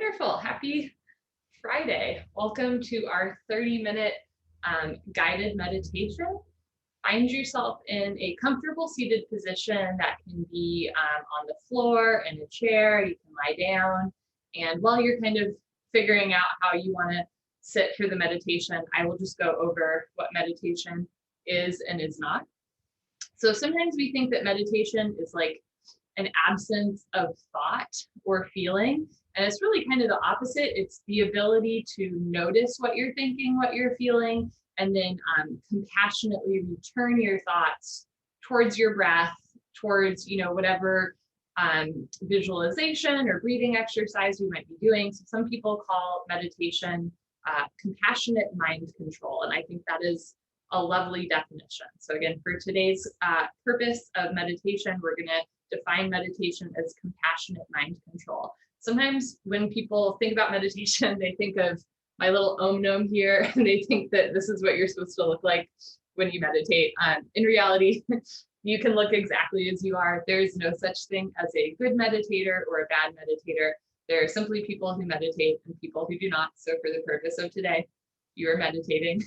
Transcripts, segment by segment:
Wonderful. Happy Friday. Welcome to our 30-minute guided meditation. Find yourself in a comfortable seated position that can be on the floor, in a chair, you can lie down. And while you're kind of figuring out how you want to sit for the meditation, I will just go over what meditation is and is not. So sometimes we think that meditation is like an absence of thought or feeling. And it's really kind of the opposite. It's the ability to notice what you're thinking, what you're feeling, and then compassionately return your thoughts towards your breath, towards whatever visualization or breathing exercise we might be doing. So some people call meditation compassionate mind control, and I think that is a lovely definition. So again, for today's purpose of meditation, we're going to define meditation as compassionate mind control. Sometimes when people think about meditation, they think of my little Om Nom here, and they think that this is what you're supposed to look like when you meditate. In reality, you can look exactly as you are. There's no such thing as a good meditator or a bad meditator. There are simply people who meditate and people who do not. So for the purpose of today, you are meditating.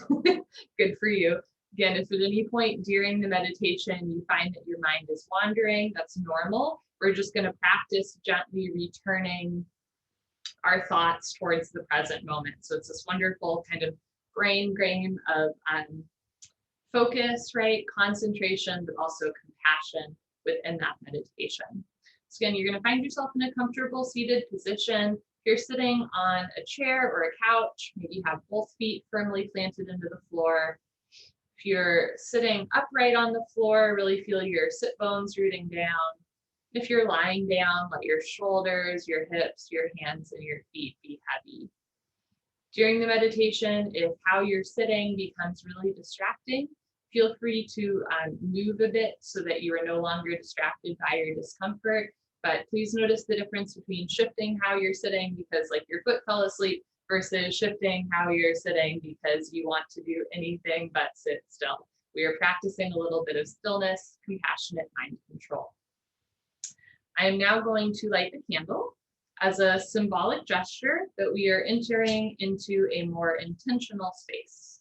Good for you. Again, if at any point during the meditation you find that your mind is wandering, that's normal. We're just going to practice gently returning our thoughts towards the present moment. So it's this wonderful kind of brain game of focus, right? Concentration, but also compassion within that meditation. So again, you're going to find yourself in a comfortable seated position. If you're sitting on a chair or a couch, maybe you have both feet firmly planted into the floor. If you're sitting upright on the floor, really feel your sit bones rooting down. If you're lying down, let your shoulders, your hips, your hands, and your feet be heavy. During the meditation, if how you're sitting becomes really distracting, feel free to move a bit so that you are no longer distracted by your discomfort. But please notice the difference between shifting how you're sitting because like your foot fell asleep versus shifting how you're sitting because you want to do anything but sit still. We are practicing a little bit of stillness, compassionate mind control. I am now going to light the candle as a symbolic gesture that we are entering into a more intentional space.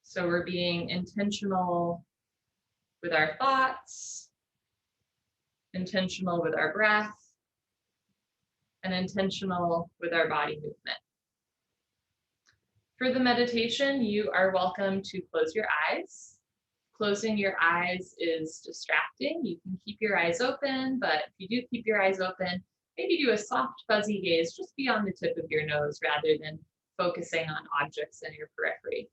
So we're being intentional with our thoughts, intentional with our breath, and intentional with our body movement. For the meditation, you are welcome to close your eyes. Closing your eyes is distracting. You can keep your eyes open, but if you do keep your eyes open, maybe do a soft, fuzzy gaze just beyond the tip of your nose rather than focusing on objects in your periphery.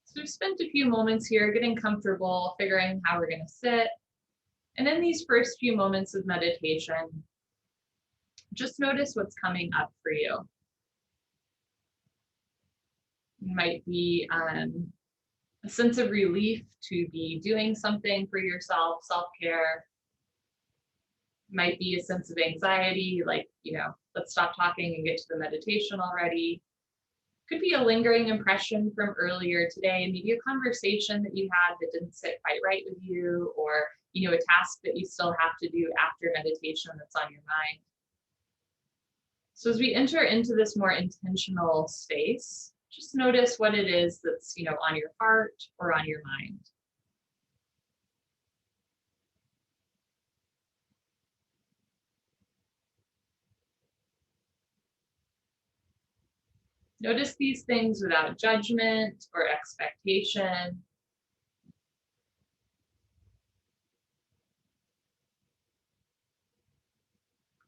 So we've spent a few moments here getting comfortable, figuring how we're going to sit. And in these first few moments of meditation, just notice what's coming up for you. It might be a sense of relief to be doing something for yourself, self-care. Might be a sense of anxiety, like, let's stop talking and get to the meditation already. Could be a lingering impression from earlier today, maybe a conversation that you had that didn't sit quite right with you, or a task that you still have to do after meditation that's on your mind. So as we enter into this more intentional space, just notice what it is that's on your heart or on your mind. Notice these things without judgment or expectation.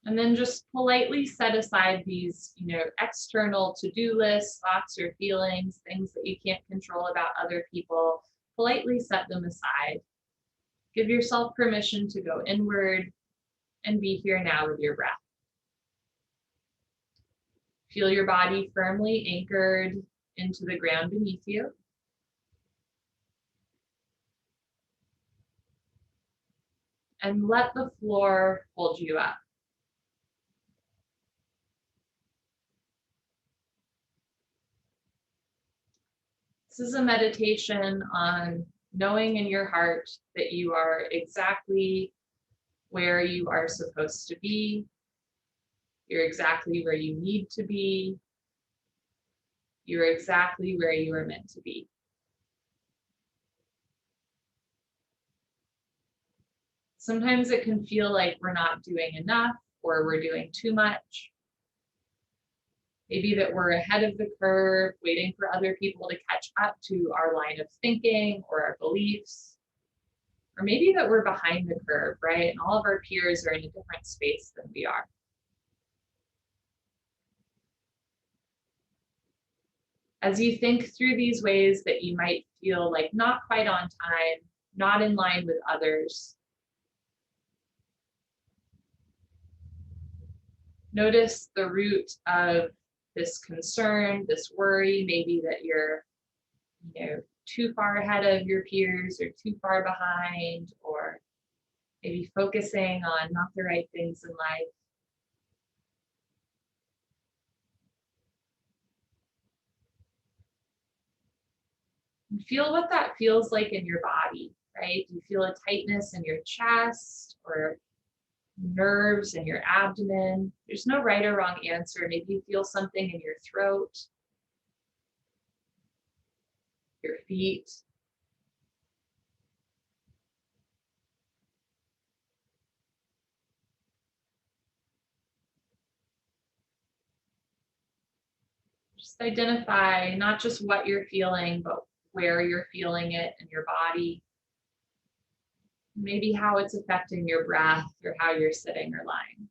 And then just politely set aside these, external to-do lists, thoughts or feelings, things that you can't control about other people. Politely set them aside. Give yourself permission to go inward and be here now with your breath. Feel your body firmly anchored into the ground beneath you. And let the floor hold you up. This is a meditation on knowing in your heart that you are exactly where you are supposed to be. You're exactly where you need to be. You're exactly where you are meant to be. Sometimes it can feel like we're not doing enough or we're doing too much. Maybe that we're ahead of the curve, waiting for other people to catch up to our line of thinking or our beliefs. Or maybe that we're behind the curve, right? And all of our peers are in a different space than we are. As you think through these ways that you might feel like not quite on time, not in line with others, notice the root of this concern, this worry, maybe that you're, too far ahead of your peers or too far behind, or maybe focusing on not the right things in life. And feel what that feels like in your body, right? Do you feel a tightness in your chest or nerves in your abdomen? There's no right or wrong answer. Maybe you feel something in your throat, your feet. Just identify not just what you're feeling, but where you're feeling it in your body. Maybe how it's affecting your breath or how you're sitting or lying.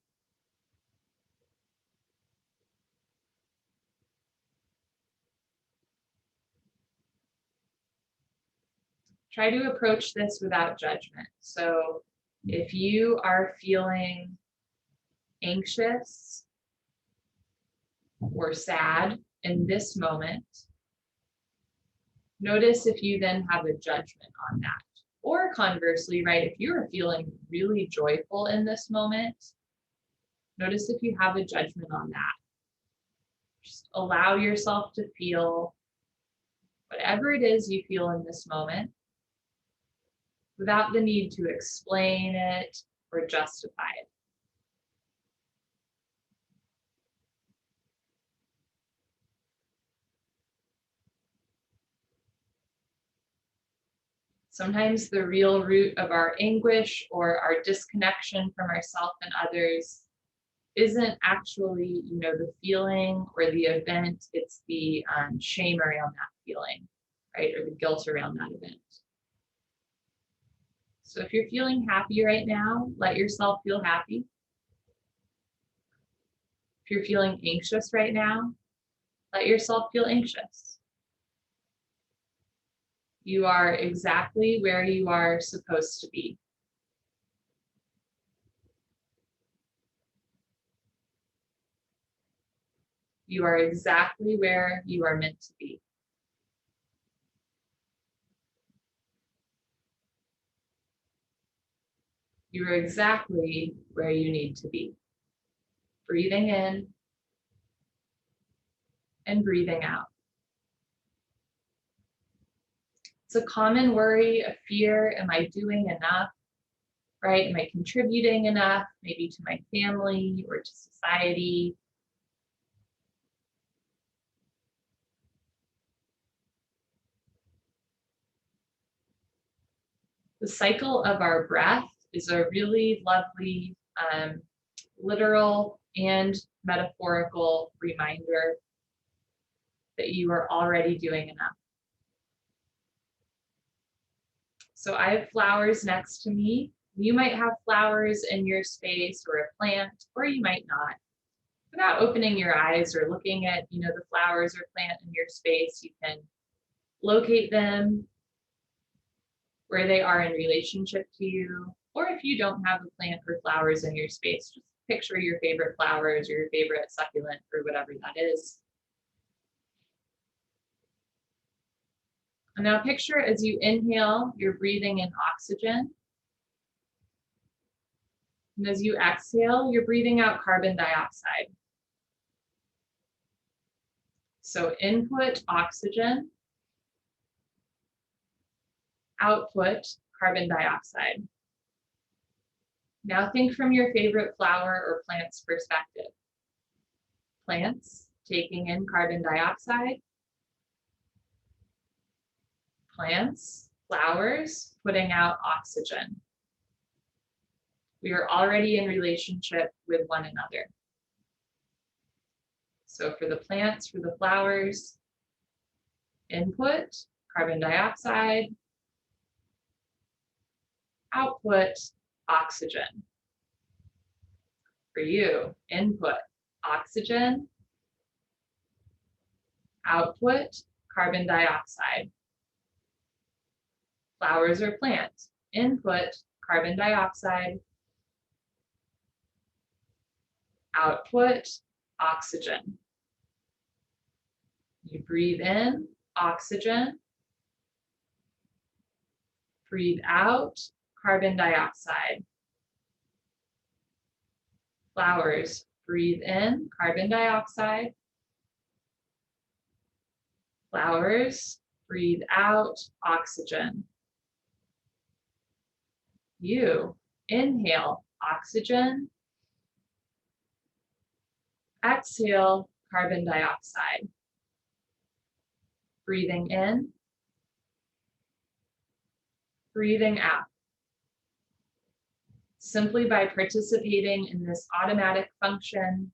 Try to approach this without judgment. So if you are feeling anxious or sad in this moment, notice if you then have a judgment on that. Or conversely, right, if you're feeling really joyful in this moment, notice if you have a judgment on that. Just allow yourself to feel whatever it is you feel in this moment without the need to explain it or justify it. Sometimes the real root of our anguish or our disconnection from ourselves and others isn't actually, the feeling or the event. It's the shame around that feeling, right? Or the guilt around that event. So if you're feeling happy right now, let yourself feel happy. If you're feeling anxious right now, let yourself feel anxious. You are exactly where you are supposed to be. You are exactly where you are meant to be. You are exactly where you need to be. Breathing in and breathing out. It's a common worry, a fear. Am I doing enough? Right? Am I contributing enough? Maybe to my family or to society? The cycle of our breath is a really lovely literal and metaphorical reminder that you are already doing enough. So I have flowers next to me. You might have flowers in your space or a plant, or you might not. Without opening your eyes or looking at, the flowers or plant in your space, you can locate them where they are in relationship to you. Or if you don't have a plant or flowers in your space, just picture your favorite flowers or your favorite succulent or whatever that is. And now picture as you inhale, you're breathing in oxygen. And as you exhale, you're breathing out carbon dioxide. So input oxygen, output carbon dioxide. Now think from your favorite flower or plant's perspective. Plants taking in carbon dioxide. Plants, flowers, putting out oxygen. We are already in relationship with one another. So for the plants, for the flowers, input, carbon dioxide, output, oxygen. For you, input, oxygen, output, carbon dioxide. Flowers or plants, input, carbon dioxide, output, oxygen. You breathe in, oxygen. Breathe out, carbon dioxide. Flowers, breathe in, carbon dioxide. Flowers, breathe out, oxygen. You inhale, oxygen. Exhale, carbon dioxide. Breathing in, breathing out. Simply by participating in this automatic function,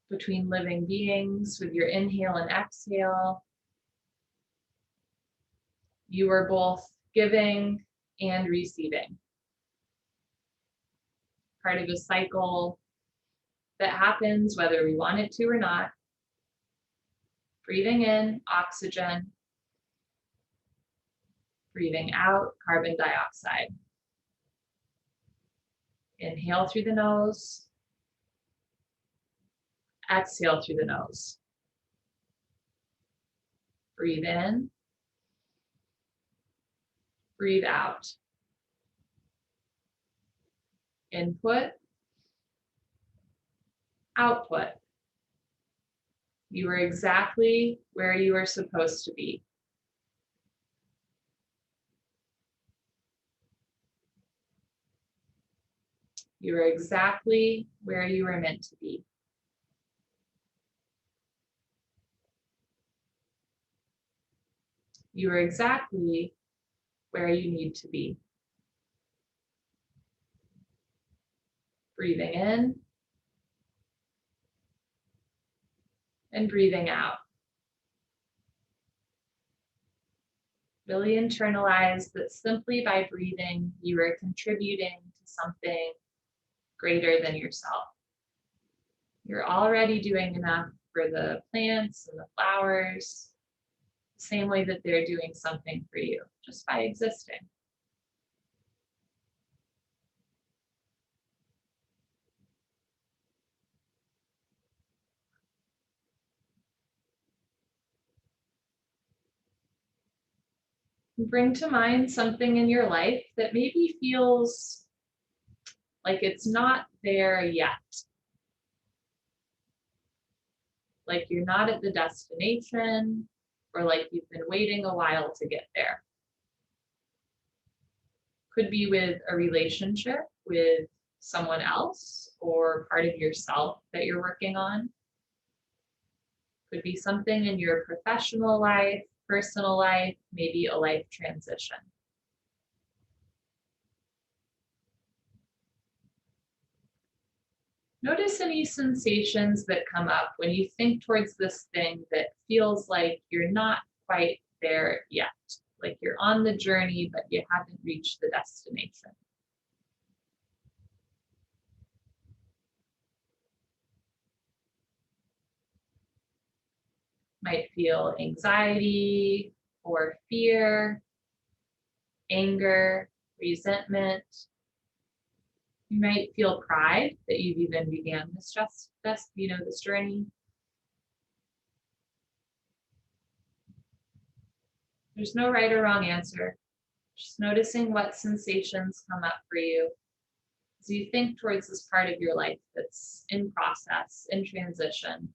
between living beings with your inhale and exhale, you are both giving and receiving. Part of a cycle that happens whether we want it to or not. Breathing in, oxygen. Breathing out, carbon dioxide. Inhale through the nose. Exhale through the nose. Breathe in. Breathe out. Input. Output. You are exactly where you are supposed to be. You are exactly where you are meant to be. You are exactly where you need to be. Breathing in and breathing out. Really internalize that simply by breathing, you are contributing to something greater than yourself. You're already doing enough for the plants and the flowers, the same way that they're doing something for you, just by existing. Bring to mind something in your life that maybe feels like it's not there yet. Like you're not at the destination, or like you've been waiting a while to get there. Could be with a relationship with someone else or part of yourself that you're working on. Could be something in your professional life, personal life, maybe a life transition. Notice any sensations that come up when you think towards this thing that feels like you're not quite there yet, like you're on the journey, but you haven't reached the destination. Might feel anxiety or fear, anger, resentment. You might feel pride that you've even began this this journey. There's no right or wrong answer. Just noticing what sensations come up for you as you think towards this part of your life that's in process, in transition.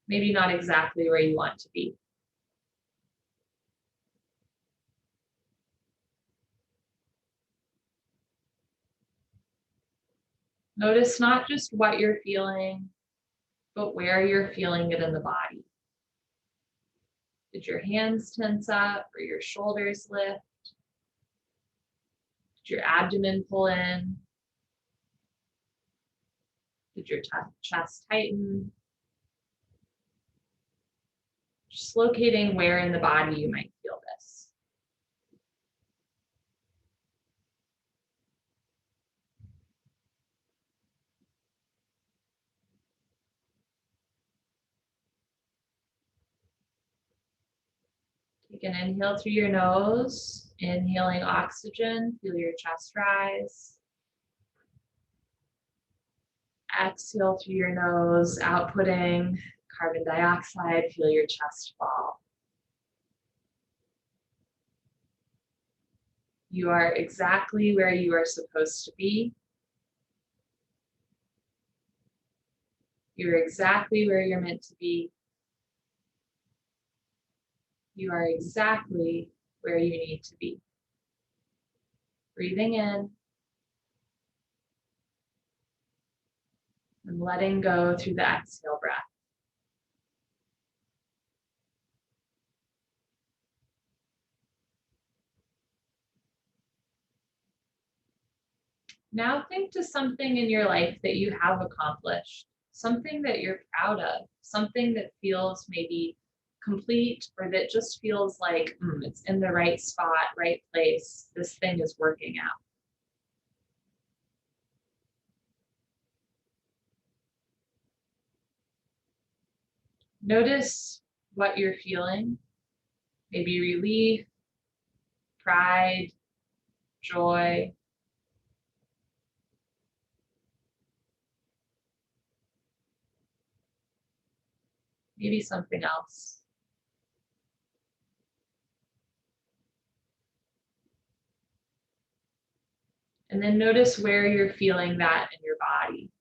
Maybe not exactly where you want to be. Notice not just what you're feeling, but where you're feeling it in the body. Did your hands tense up or your shoulders lift? Did your abdomen pull in? Did your chest tighten? Just locating where in the body you might feel this. Take an inhale through your nose, inhaling oxygen, feel your chest rise. Exhale through your nose, outputting carbon dioxide, feel your chest fall. You are exactly where you are supposed to be. You're exactly where you're meant to be. You are exactly where you need to be. Breathing in and letting go through the exhale breath. Now think to something in your life that you have accomplished, something that you're proud of, something that feels maybe complete or that just feels like it's in the right spot, right place. This thing is working out. Notice what you're feeling, maybe relief, pride, joy. Maybe something else. And then notice where you're feeling that in your body.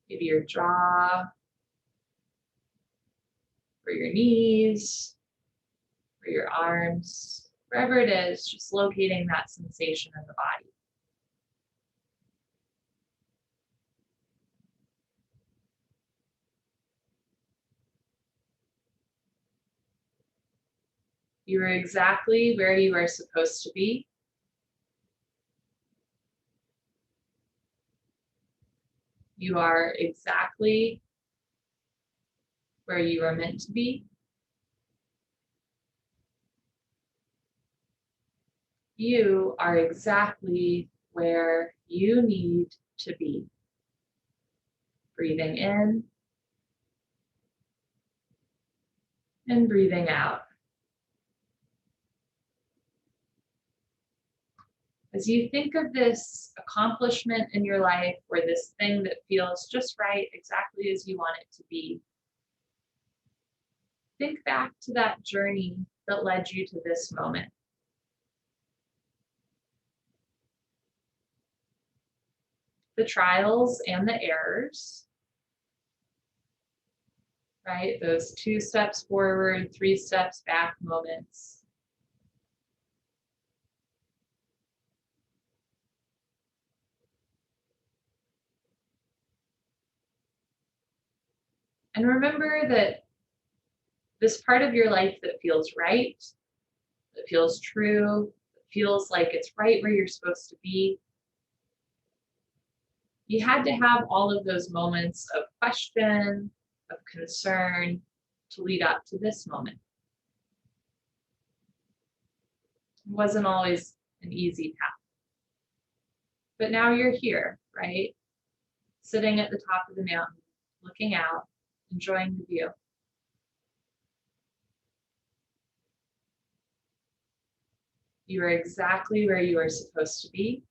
Maybe your jaw, or your knees, or your arms, wherever it is, just locating that sensation in the body. You are exactly where you are supposed to be. You are exactly where you are meant to be. You are exactly where you need to be. Breathing in and breathing out. As you think of this accomplishment in your life or this thing that feels just right, exactly as you want it to be, think back to that journey that led you to this moment. The trials and the errors, right? Those 2 steps forward, 3 steps back moments. And remember that this part of your life that feels right, that feels true, that feels like it's right where you're supposed to be, you had to have all of those moments of question, of concern to lead up to this moment. It wasn't always an easy path. But now you're here, right? Sitting at the top of the mountain, looking out, enjoying the view. You are exactly where you are supposed to be.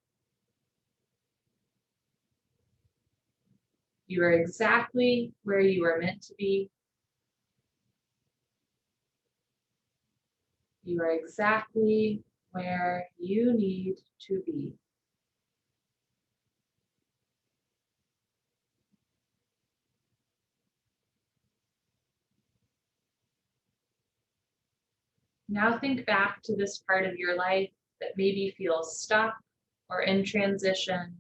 You are exactly where you are meant to be. You are exactly where you need to be. Now think back to this part of your life that maybe feels stuck or in transition,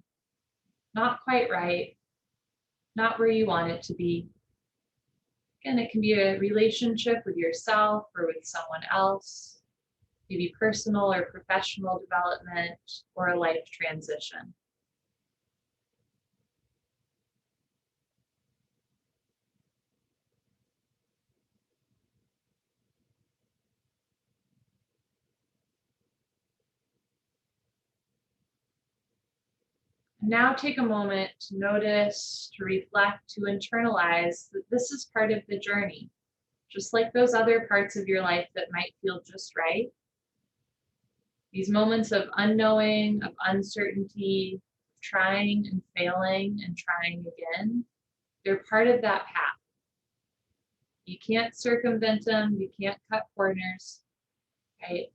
not quite right, not where you want it to be. Again, it can be a relationship with yourself or with someone else, maybe personal or professional development, or a life transition. Now take a moment to notice, to reflect, to internalize that this is part of the journey. Just like those other parts of your life that might feel just right, these moments of unknowing, of uncertainty, trying and failing and trying again, they're part of that path. You can't circumvent them, you can't cut corners, right?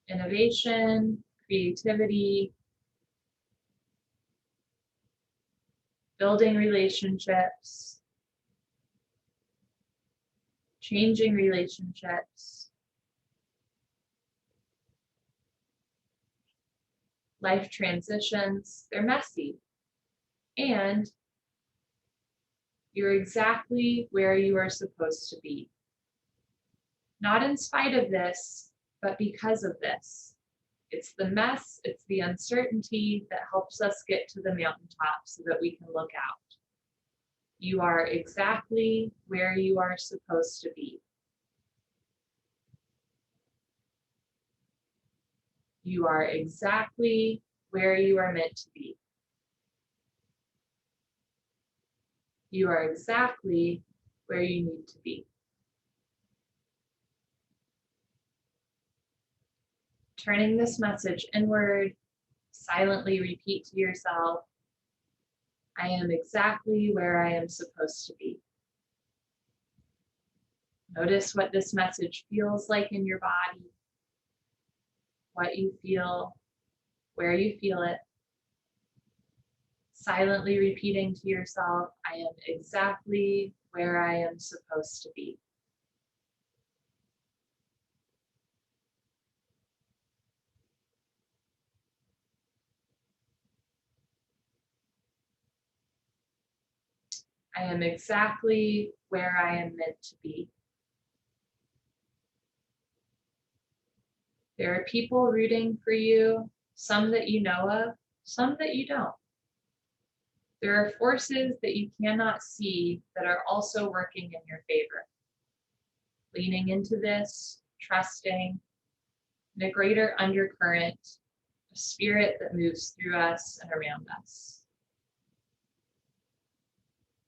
Innovation, creativity, building relationships, changing relationships, life transitions, they're messy. And you're exactly where you are supposed to be. Not in spite of this, but because of this. It's the mess, it's the uncertainty that helps us get to the mountaintop so that we can look out. You are exactly where you are supposed to be. You are exactly where you are meant to be. You are exactly where you need to be. Turning this message inward, silently repeat to yourself, I am exactly where I am supposed to be. Notice what this message feels like in your body, what you feel, where you feel it. Silently repeating to yourself, I am exactly where I am supposed to be. I am exactly where I am meant to be. There are people rooting for you, some that you know of, some that you don't. There are forces that you cannot see that are also working in your favor. Leaning into this, trusting, in a greater undercurrent, a spirit that moves through us and around us.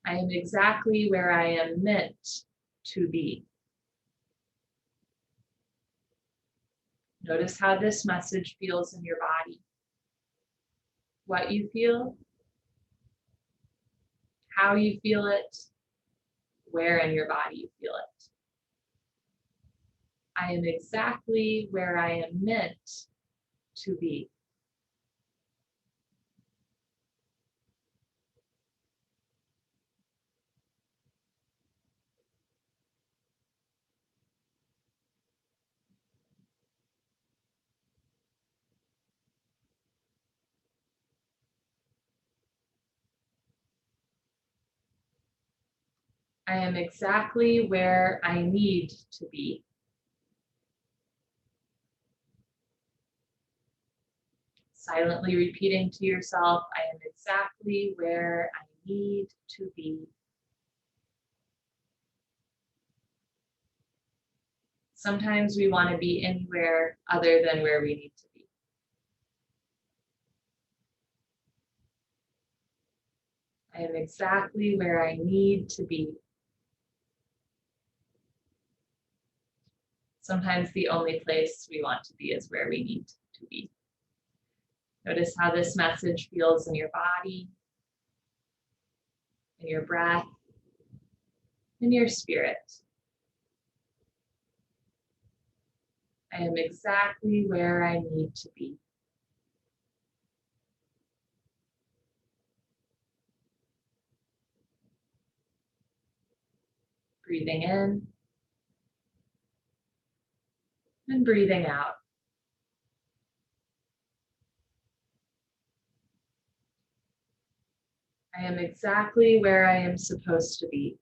I am exactly where I am meant to be. Notice how this message feels in your body. What you feel, how you feel it, where in your body you feel it. I am exactly where I am meant to be. I am exactly where I need to be. Silently repeating to yourself, I am exactly where I need to be. Sometimes we want to be anywhere other than where we need to be. I am exactly where I need to be. Sometimes the only place we want to be is where we need to be. Notice how this message feels in your body, in your breath, in your spirit. I am exactly where I need to be. Breathing in and breathing out. I am exactly where I am supposed to be.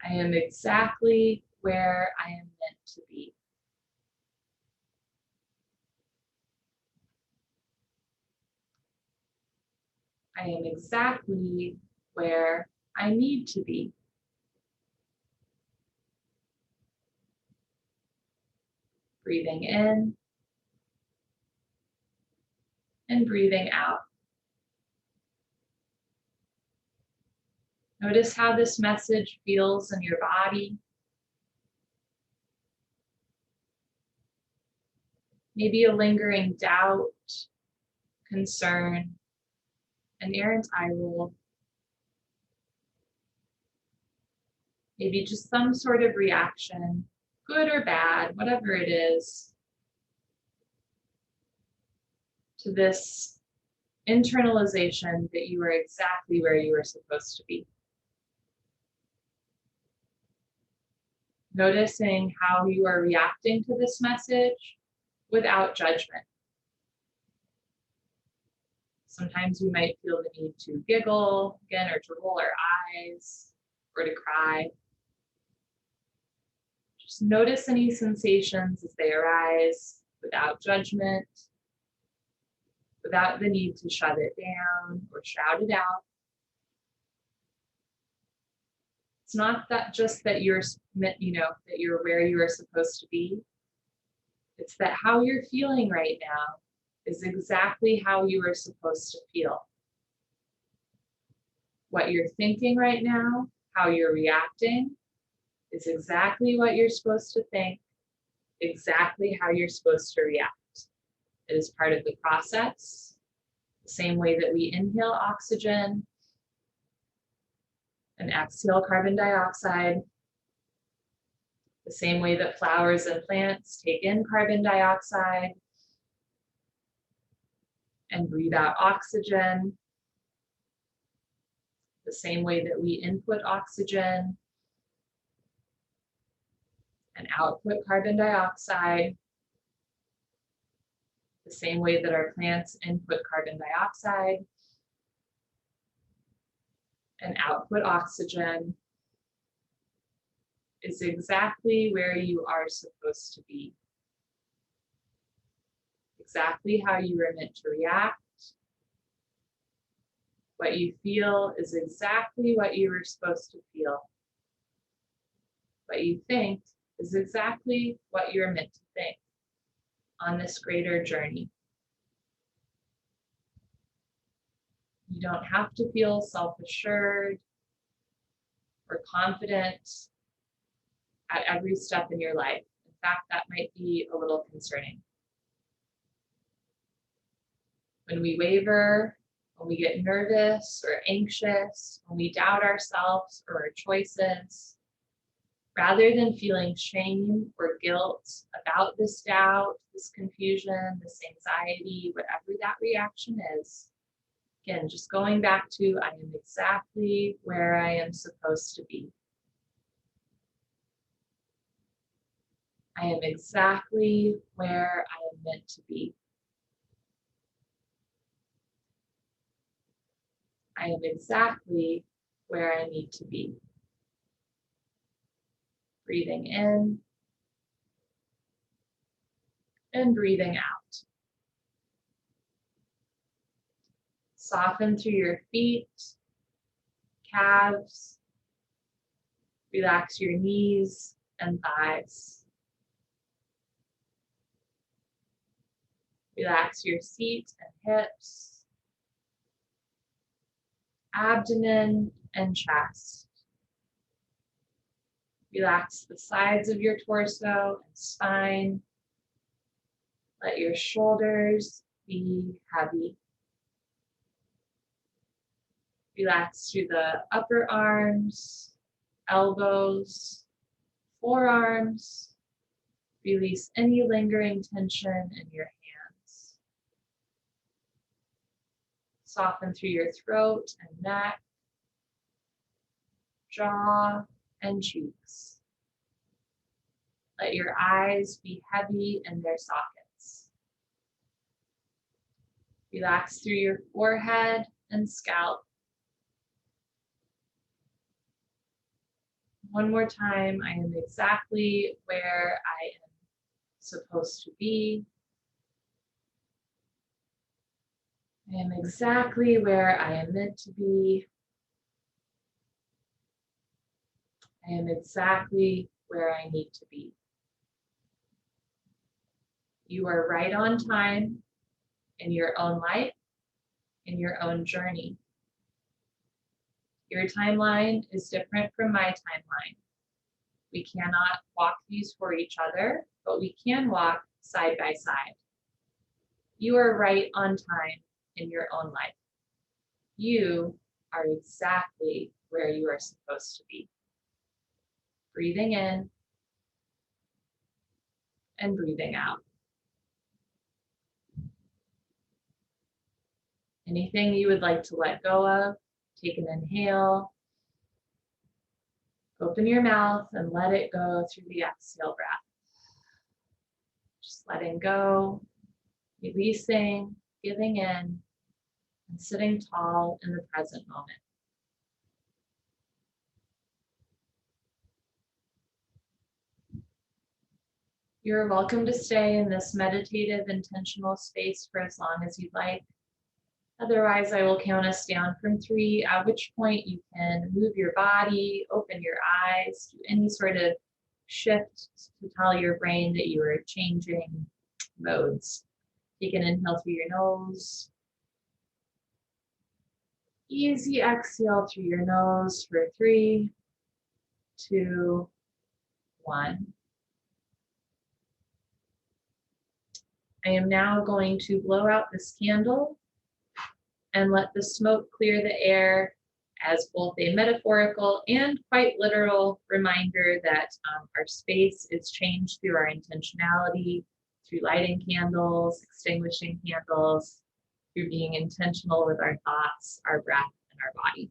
I am exactly where I am meant to be. I am exactly where I need to be. Breathing in and breathing out. Notice how this message feels in your body. Maybe a lingering doubt, concern, an errant eye roll. Maybe just some sort of reaction, good or bad, whatever it is, to this internalization that you are exactly where you are supposed to be. Noticing how you are reacting to this message without judgment. Sometimes we might feel the need to giggle again, or to roll our eyes, or to cry. Just notice any sensations as they arise without judgment, without the need to shut it down or shout it out. It's not that just that you're, that you're where you are supposed to be. It's that how you're feeling right now is exactly how you are supposed to feel. What you're thinking right now, how you're reacting, is exactly what you're supposed to think, exactly how you're supposed to react. It is part of the process, the same way that we inhale oxygen and exhale carbon dioxide, the same way that flowers and plants take in carbon dioxide and breathe out oxygen, the same way that we input oxygen and output carbon dioxide, the same way that our plants input carbon dioxide and output oxygen, is exactly where you are supposed to be. Exactly how you are meant to react. What you feel is exactly what you were supposed to feel. What you think is exactly what you're meant to think on this greater journey. You don't have to feel self-assured or confident at every step in your life. In fact, that might be a little concerning. When we waver, when we get nervous or anxious, when we doubt ourselves or our choices, rather than feeling shame or guilt about this doubt, this confusion, this anxiety, whatever that reaction is, again, just going back to, I am exactly where I am supposed to be. I am exactly where I am meant to be. I am exactly where I need to be. Breathing in and breathing out. Soften through your feet, calves. Relax your knees and thighs. Relax your seat and hips, abdomen and chest. Relax the sides of your torso and spine. Let your shoulders be heavy. Relax through the upper arms, elbows, forearms. Release any lingering tension in your hands. Soften through your throat and neck, jaw, and cheeks. Let your eyes be heavy in their sockets. Relax through your forehead and scalp. One more time, I am exactly where I am supposed to be. I am exactly where I am meant to be. I am exactly where I need to be. You are right on time in your own life, in your own journey. Your timeline is different from my timeline. We cannot walk these for each other, but we can walk side by side. You are right on time in your own life. You are exactly where you are supposed to be. Breathing in and breathing out. Anything you would like to let go of, take an inhale. Open your mouth and let it go through the exhale breath. Just letting go, releasing, giving in, and sitting tall in the present moment. You're welcome to stay in this meditative, intentional space for as long as you'd like. Otherwise, I will count us down from 3, at which point you can move your body, open your eyes, do any sort of shift to tell your brain that you are changing modes. Take an inhale through your nose. Easy exhale through your nose for 3, 2, 1. I am now going to blow out this candle and let the smoke clear the air as both a metaphorical and quite literal reminder that our space is changed through our intentionality, through lighting candles, extinguishing candles, through being intentional with our thoughts, our breath, and our body.